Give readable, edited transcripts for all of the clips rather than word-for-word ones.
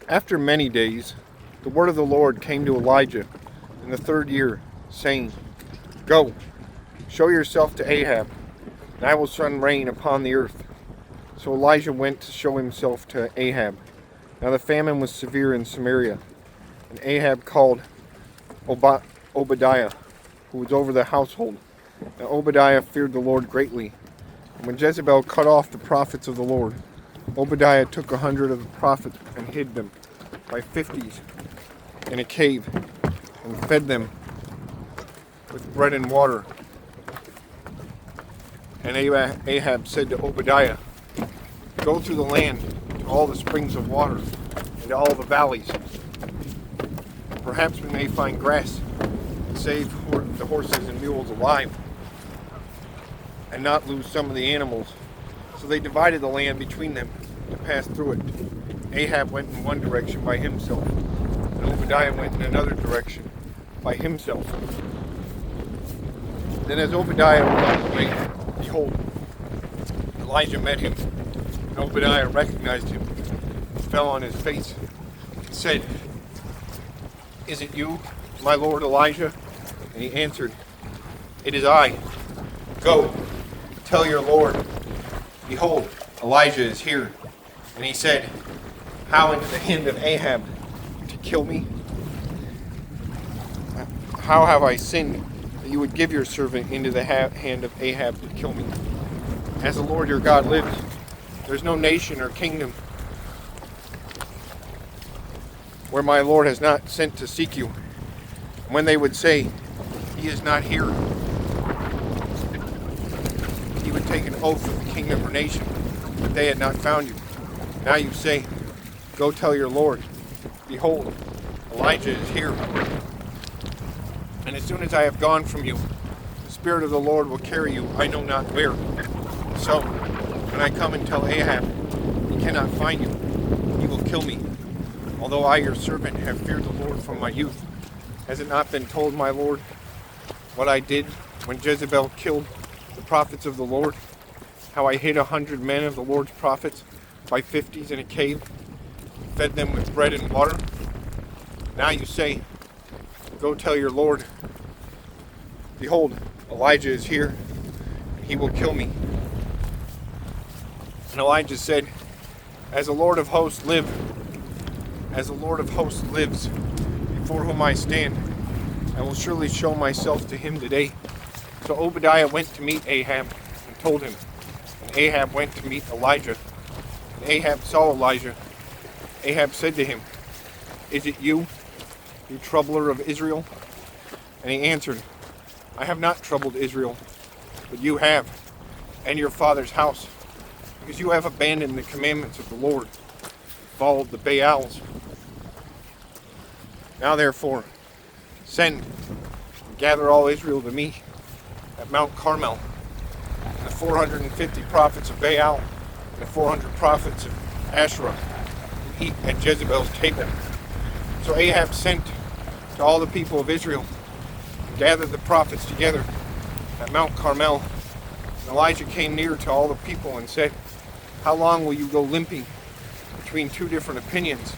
After many days, the word of the Lord came to Elijah in the 3rd year, saying, Go, show yourself to Ahab, and I will send rain upon the earth. So Elijah went to show himself to Ahab. Now the famine was severe in Samaria, and Ahab called Obadiah, who was over the household. Now Obadiah feared the Lord greatly. And when Jezebel cut off the prophets of the Lord, Obadiah took 100 of the prophets and hid them by 50s in a cave, and fed them with bread and water. And Ahab said to Obadiah, Go through the land to all the springs of water and to all the valleys. Perhaps we may find grass and save the horses and mules alive, and not lose some of the animals. So they divided the land between them to pass through it. Ahab went in one direction by himself, and Obadiah went in another direction by himself. Then as Obadiah was on the way, behold, Elijah met him, and Obadiah recognized him, and fell on his face, and said, Is it you, my lord Elijah? And he answered, It is I. Go, tell your lord, behold, Elijah is here. And he said, How into the hand of Ahab to kill me? How have I sinned that you would give your servant into the hand of Ahab to kill me? As the Lord your God lives, there's no nation or kingdom where my Lord has not sent to seek you. And when they would say, He is not here, he would take an oath of the kingdom or nation that they had not found you. Now you say, Go tell your Lord, behold, Elijah is here. And as soon as I have gone from you, the Spirit of the Lord will carry you I know not where. So, when I come and tell Ahab, he cannot find you, he will kill me. Although I, your servant, have feared the Lord from my youth. Has it not been told, my Lord, what I did when Jezebel killed the prophets of the Lord? How I hid 100 men of the Lord's prophets by 50s in a cave, and fed them with bread and water? Now you say, Go tell your Lord, behold, Elijah is here, and he will kill me. And Elijah said, As the Lord of hosts lives, before whom I stand, I will surely show myself to him today. So Obadiah went to meet Ahab and told him. And Ahab went to meet Elijah. And Ahab saw Elijah. Ahab said to him, Is it you, you troubler of Israel? And he answered, I have not troubled Israel, but you have, and your father's house, because you have abandoned the commandments of the Lord, followed the Baals. Now therefore, send and gather all Israel to me at Mount Carmel, and the 450 prophets of Baal, and the 400 prophets of Asherah, who eat at Jezebel's table. So Ahab sent to all the people of Israel, and gathered the prophets together at Mount Carmel. And Elijah came near to all the people and said, How long will you go limping between two different opinions?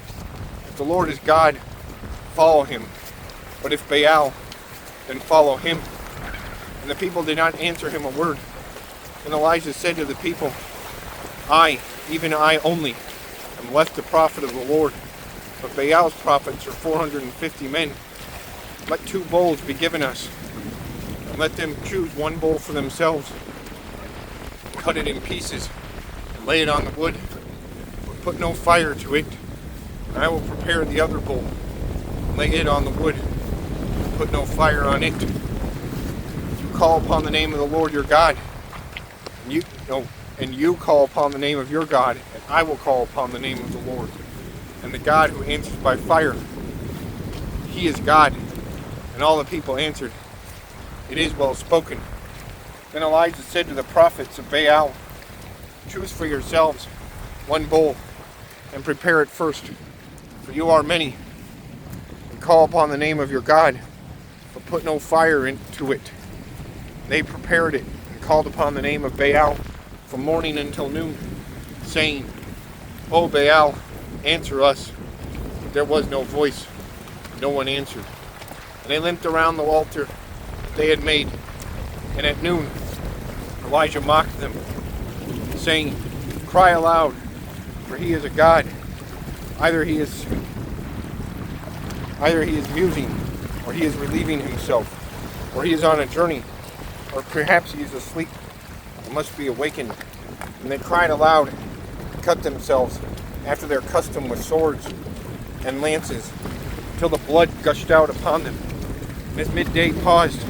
If the Lord is God, follow him. But if Baal, then follow him. And the people did not answer him a word. Then Elijah said to the people, I, even I only, am left the prophet of the Lord. But Baal's prophets are 450 men. Let 2 bowls be given us, and let them choose 1 bowl for themselves. Cut it in pieces, and lay it on the wood. But put no fire to it. And I will prepare the other bowl, and lay it on the wood. Put no fire on it. You call upon the name of the Lord your God, and you call upon the name of your God, and I will call upon the name of the Lord. And the God who answers by fire, he is God. And all the people answered, It is well spoken. Then Elijah said to the prophets of Baal, Choose for yourselves 1 bowl, and prepare it first, for you are many, and call upon the name of your God, but put no fire into it. They prepared it, and called upon the name of Baal from morning until noon, saying, O Baal, answer us. but there was no voice. No one answered. And they limped around the altar that they had made. And at noon, Elijah mocked them, saying, "Cry aloud, for he is a god. Either he is musing, or he is relieving himself, or he is on a journey, or perhaps he is asleep and must be awakened." And they cried aloud, and cut themselves after their custom with swords and lances, until the blood gushed out upon them. And as midday paused,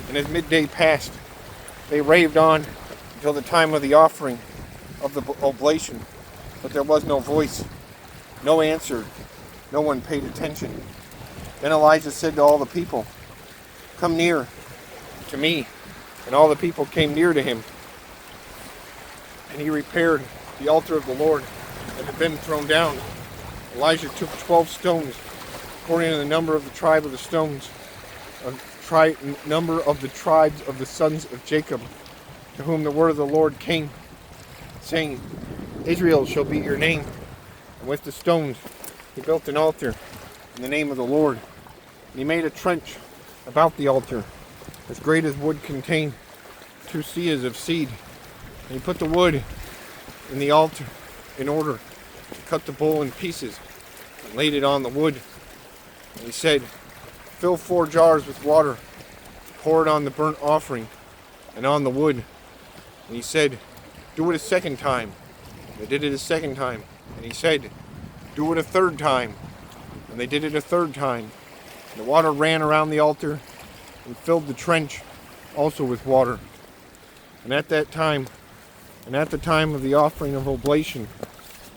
and as midday passed, they raved on until the time of the offering of the oblation. But there was no voice, no answer, no one paid attention. Then Elijah said to all the people, "Come near to me." And all the people came near to him. And he repaired the altar of the Lord that had been thrown down. Elijah took 12 stones, according to the number of the tribe of the stones, number of the tribes of the sons of Jacob, to whom the word of the Lord came, saying, "Israel shall be your name." And with the stones he built an altar in the name of the Lord. And he made a trench about the altar, as great as would contain 2 seahs of seed. And he put the wood in the altar in order to cut the bull in pieces, and laid it on the wood. And he said, "Fill 4 jars with water, pour it on the burnt offering and on the wood." And he said, "Do it a second time." And they did it a second time. And he said, "Do it a third time." And they did it a third time. And the water ran around the altar and filled the trench also with water. And at the time of the offering of oblation,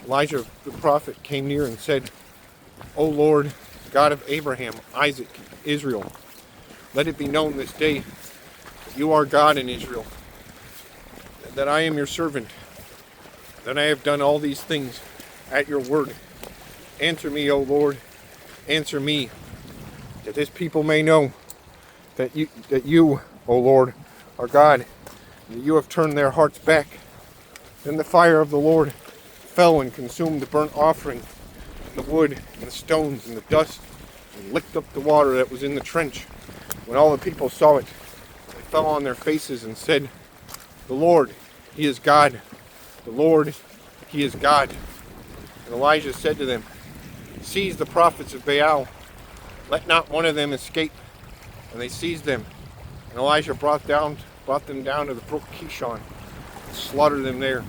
Elijah the prophet came near and said, "O Lord, God of Abraham, Isaac, Israel, let it be known this day that you are God in Israel, that I am your servant, that I have done all these things at your word. Answer me, O Lord, answer me, that this people may know that you, O Lord, are God, and that you have turned their hearts back." Then the fire of the Lord fell and consumed the burnt offering, and the wood, and the stones, and the dust, and licked up the water that was in the trench. When all the people saw it, they fell on their faces and said, "The Lord, he is God. The Lord, he is God." And Elijah said to them, "Seize the prophets of Baal. Let not one of them escape." And they seized them. And Elijah brought them down to the brook Kishon, and slaughtered them there.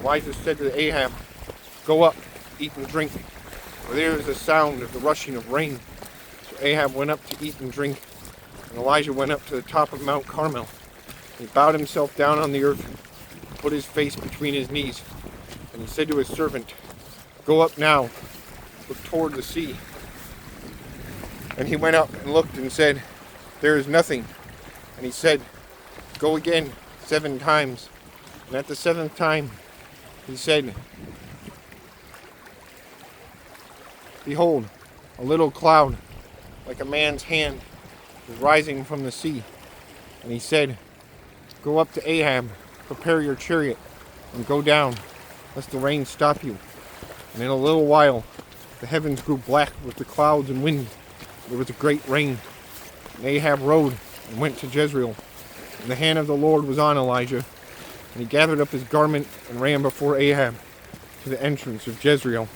Elijah said to Ahab, "Go up, eat and drink, for there is a sound of the rushing of rain." So Ahab went up to eat and drink, and Elijah went up to the top of Mount Carmel. He bowed himself down on the earth, and put his face between his knees, and he said to his servant, "Go up now, look toward the sea." And he went up and looked and said, "There is nothing." And he said, "Go again 7 times. And at the 7th time he said, "Behold, a little cloud, like a man's hand, is rising from the sea." And he said, "Go up to Ahab, prepare your chariot, and go down, lest the rain stop you." And in a little while the heavens grew black with the clouds and wind. There was a great rain. And Ahab rode and went to Jezreel. And the hand of the Lord was on Elijah. And he gathered up his garment and ran before Ahab to the entrance of Jezreel.